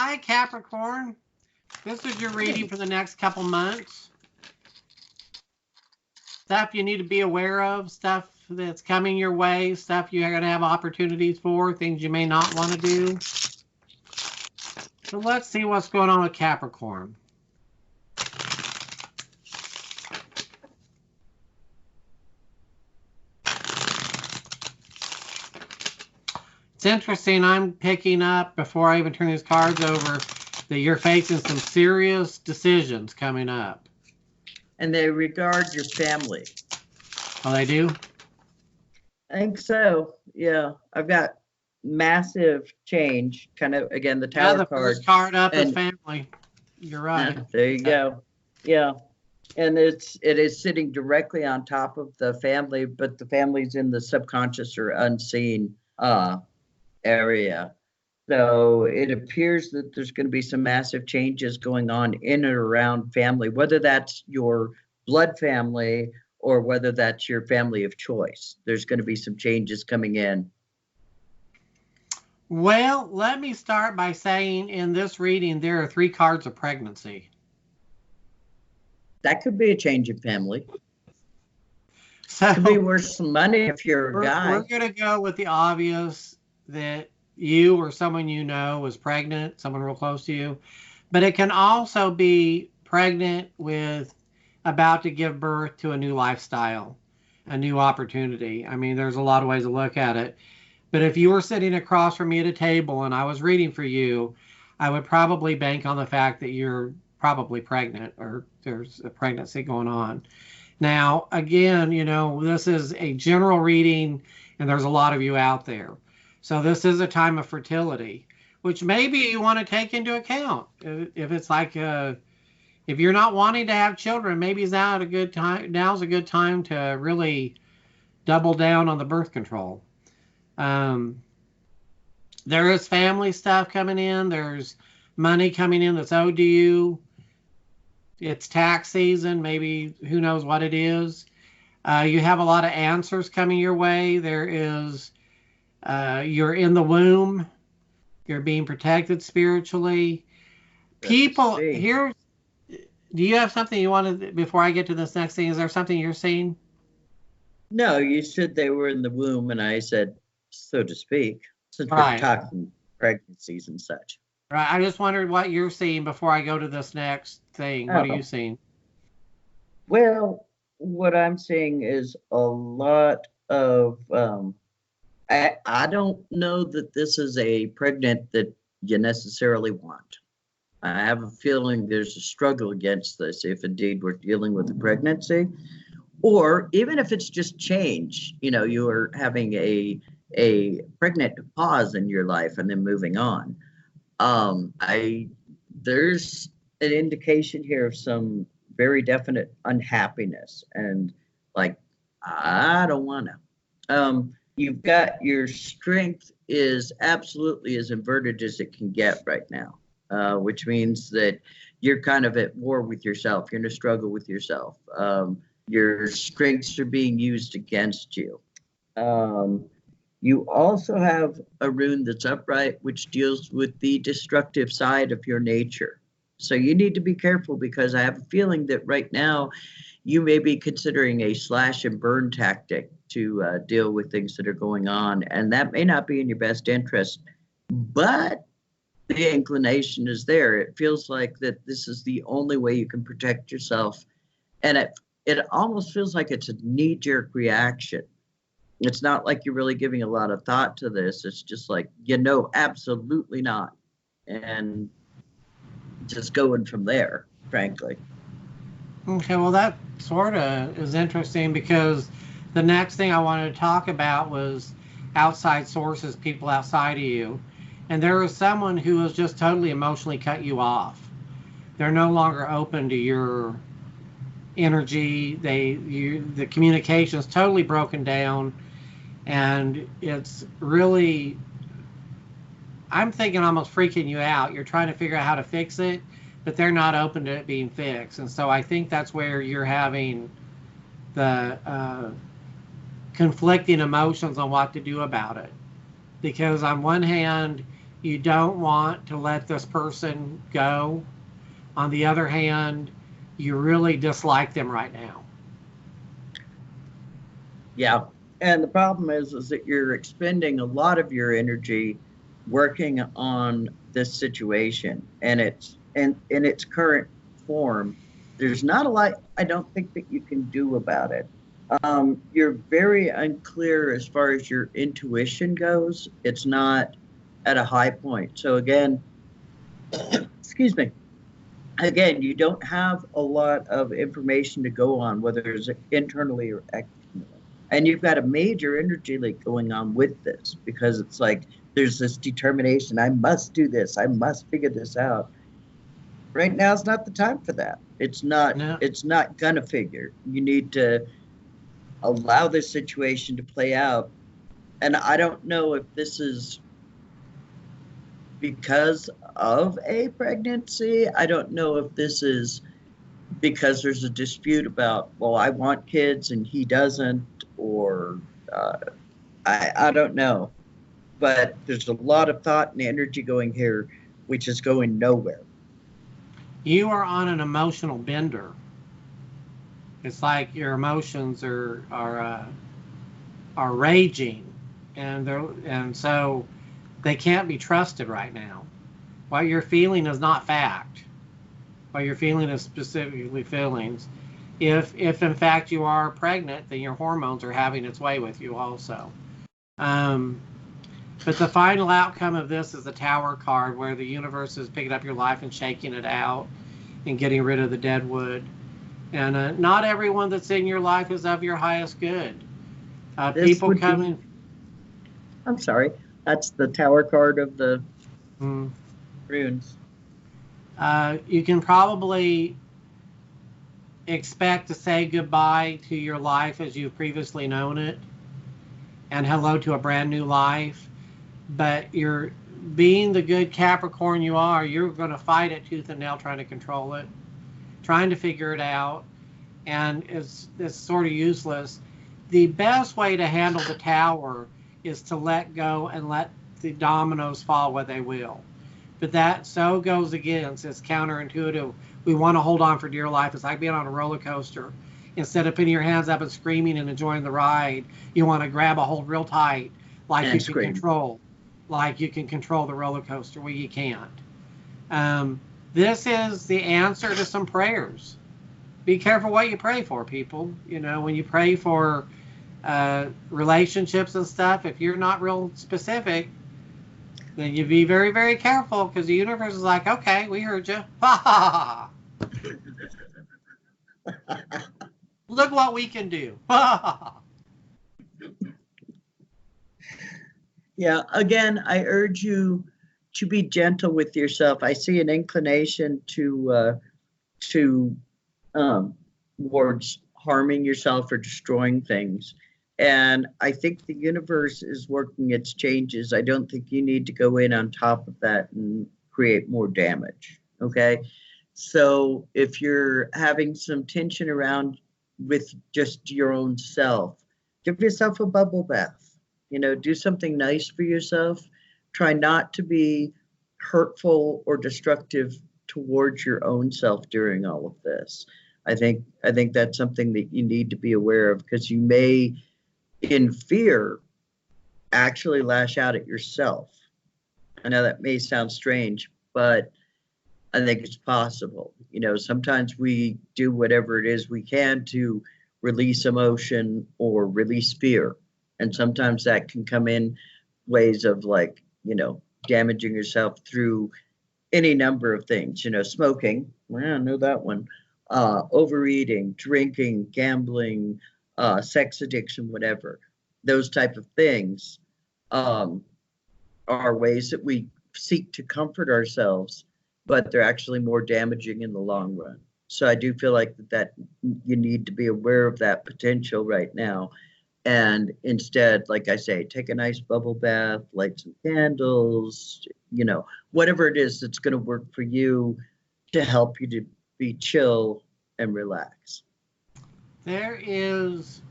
Hi, Capricorn. This is your reading for the next couple months. Stuff you need to be aware of, stuff that's coming your way, stuff you're going to have opportunities for, things you may not want to do. So let's see what's going on with Capricorn. It's interesting, I'm picking up, before I even turn these cards over, that you're facing some serious decisions coming up. And they regard your family. Oh, they do? I think so. Yeah. I've got massive change. Kind of, again, the Tower the card. First card up is family. You're right. There you go. Yeah. And it is sitting directly on top of the family, but the family's in the subconscious or unseen area. So it appears that there's going to be some massive changes going on in and around family, whether that's your blood family or whether that's your family of choice. There's going to be some changes coming in. Well, let me start by saying in this reading, there are 3 cards of pregnancy. That could be a change in family. So could be worth some money if you're a guy. We're going to go with the obvious that you or someone you know was pregnant, someone real close to you. But it can also be pregnant with about to give birth to a new lifestyle, a new opportunity. I mean, there's a lot of ways to look at it. But if you were sitting across from me at a table and I was reading for you, I would probably bank on the fact that you're probably pregnant or there's a pregnancy going on. Now, again, you know, this is a general reading and there's a lot of you out there. So this is a time of fertility, which maybe you want to take into account. If it's like, if you're not wanting to have children, maybe now's a good time to really double down on the birth control. There is family stuff coming in. There's money coming in that's owed to you. It's tax season. Maybe who knows what it is. You have a lot of answers coming your way. There is, you're in the womb. You're being protected spiritually. People here. Do you have something you wanted before I get to this next thing? Is there something you're seeing? No, you said they were in the womb, and I said, so to speak, since we're talking pregnancies and such. Right. I just wondered what you're seeing before I go to this next thing. What are you seeing? Well, what I'm seeing is a lot of, I don't know that this is a pregnant that you necessarily want. I have a feeling there's a struggle against this if indeed we're dealing with a pregnancy, or even if it's just change, you know, you are having a pregnant pause in your life and then moving on. There's an indication here of some very definite unhappiness and like, I don't want to. You've got your strength is absolutely as inverted as it can get right now. Which means that you're kind of at war with yourself. You're in a struggle with yourself. Your strengths are being used against you. You also have a rune that's upright, which deals with the destructive side of your nature. So you need to be careful because I have a feeling that right now you may be considering a slash and burn tactic to deal with things that are going on. And that may not be in your best interest, but the inclination is there. It feels like that this is the only way you can protect yourself. And it almost feels like it's a knee-jerk reaction. It's not like you're really giving a lot of thought to this. It's just like, you know, absolutely not. And just going from there, frankly. Okay, well, that sort of is interesting because the next thing I wanted to talk about was outside sources, people outside of you. And there is someone who has just totally emotionally cut you off. They're no longer open to your energy. The communication is totally broken down. And it's really, I'm thinking almost freaking you out. You're trying to figure out how to fix it, but they're not open to it being fixed. And so I think that's where you're having the conflicting emotions on what to do about it. Because on one hand, You don't want to let this person go. On the other hand, you really dislike them right now. Yeah. And the problem is that you're expending a lot of your energy working on this situation, and it's in its current form. There's not a lot I don't think that you can do about it. You're very unclear as far as your intuition goes. It's not at a high point. So again, excuse me. Again, you don't have a lot of information to go on, whether it's internally or externally. And you've got a major energy leak going on with this because it's like there's this determination. I must do this. I must figure this out. Right now is not the time for that. It's not. No. It's not gonna figure. You need to allow this situation to play out. And I don't know if this is because of a pregnancy. I don't know if this is because there's a dispute about, well, I want kids and he doesn't, or I don't know. But there's a lot of thought and energy going here, which is going nowhere. You are on an emotional bender. It's like your emotions are raging, and so they can't be trusted right now. What you're feeling is not fact. What you're feeling is specifically feelings. If in fact you are pregnant, then your hormones are having its way with you also. But the final outcome of this is the Tower card, where the universe is picking up your life and shaking it out and getting rid of the dead wood. And not everyone that's in your life is of your highest good. People coming. I'm sorry. That's the Tower card of the runes. You can probably expect to say goodbye to your life as you've previously known it and hello to a brand new life. But you're being the good Capricorn you are, you're going to fight it tooth and nail trying to control it, trying to figure it out. And it's sort of useless. The best way to handle the Tower is to let go and let the dominoes fall where they will. But that so goes against, it's counterintuitive. We want to hold on for dear life. It's like being on a roller coaster. Instead of putting your hands up and screaming and enjoying the ride, you want to grab a hold real tight, like and you scream. Can control, like you can control the roller coaster. Well, you can't. This is the answer to some prayers. Be careful what you pray for, people. You know, when you pray for relationships and stuff, if you're not real specific, then you be very, very careful, because the universe is like, okay, we heard you. Look what we can do. Yeah, again, I urge you to be gentle with yourself. I see an inclination towards harming yourself or destroying things. And I think the universe is working its changes. I don't think you need to go in on top of that and create more damage. Okay. So if you're having some tension around with just your own self, give yourself a bubble bath. You know, do something nice for yourself. Try not to be hurtful or destructive towards your own self during all of this. I think that's something that you need to be aware of, because you may, in fear, actually lash out at yourself. I know that may sound strange, but I think it's possible. You know, sometimes we do whatever it is we can to release emotion or release fear. And sometimes that can come in ways of, like, you know, damaging yourself through any number of things. You know, smoking, well, I know that one. Overeating, drinking, gambling, sex addiction, whatever. Those type of things are ways that we seek to comfort ourselves, but they're actually more damaging in the long run. So I do feel like that you need to be aware of that potential right now. And instead, like I say, take a nice bubble bath, light some candles, you know, whatever it is that's going to work for you to help you to be chill and relax. There is,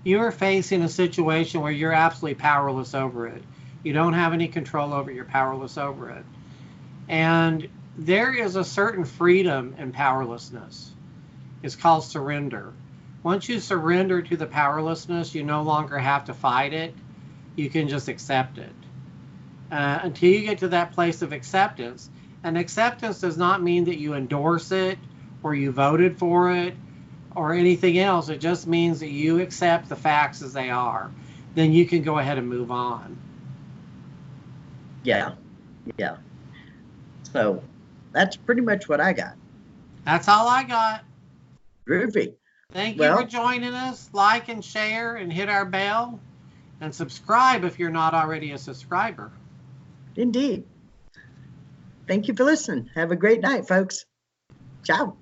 you're facing a situation where you're absolutely powerless over it. You don't have any control over it. You're powerless over it. And there is a certain freedom in powerlessness. It's called surrender. Once you surrender to the powerlessness, you no longer have to fight it. You can just accept it. Until you get to that place of acceptance. And acceptance does not mean that you endorse it or you voted for it or anything else. It just means that you accept the facts as they are. Then you can go ahead and move on. Yeah. Yeah. So that's pretty much what I got. That's all I got. Groovy. Thank you for joining us. Like and share and hit our bell and subscribe if you're not already a subscriber. Indeed. Thank you for listening. Have a great night, folks. Ciao.